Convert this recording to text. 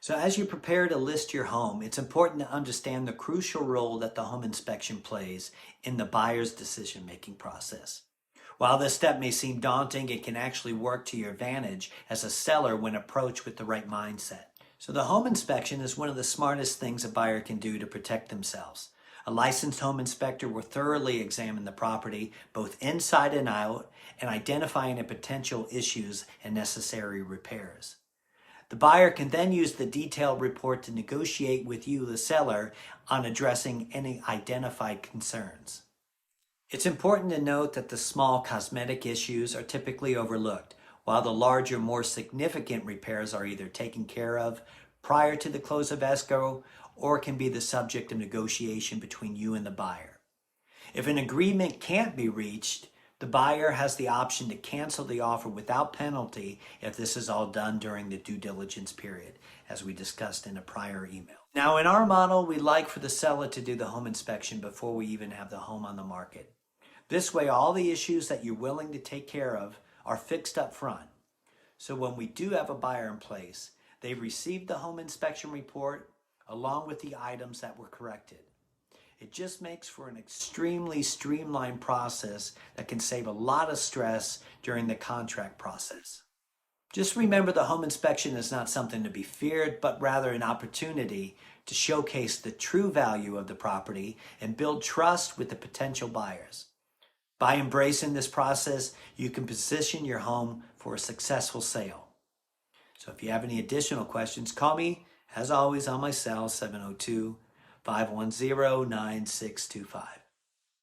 So as you prepare to list your home, it's important to understand the crucial role that the home inspection plays in the buyer's decision-making process. While this step may seem daunting, it can actually work to your advantage as a seller when approached with the right mindset. So the home inspection is one of the smartest things a buyer can do to protect themselves. A licensed home inspector will thoroughly examine the property, both inside and out, and identify any potential issues and necessary repairs. The buyer can then use the detailed report to negotiate with you, the seller, on addressing any identified concerns. It's important to note that the small cosmetic issues are typically overlooked, while the larger, more significant repairs are either taken care of prior to the close of escrow or can be the subject of negotiation between you and the buyer. If an agreement can't be reached, the buyer has the option to cancel the offer without penalty if this is all done during the due diligence period, as we discussed in a prior email. Now, in our model, we like for the seller to do the home inspection before we even have the home on the market. This way, all the issues that you're willing to take care of are fixed up front. So when we do have a buyer in place, they've received the home inspection report along with the items that were corrected. It just makes for an extremely streamlined process that can save a lot of stress during the contract process. Just remember, the home inspection is not something to be feared, but rather an opportunity to showcase the true value of the property and build trust with the potential buyers. By embracing this process, you can position your home for a successful sale. So if you have any additional questions, call me, as always, on my cell, 702-510-9625.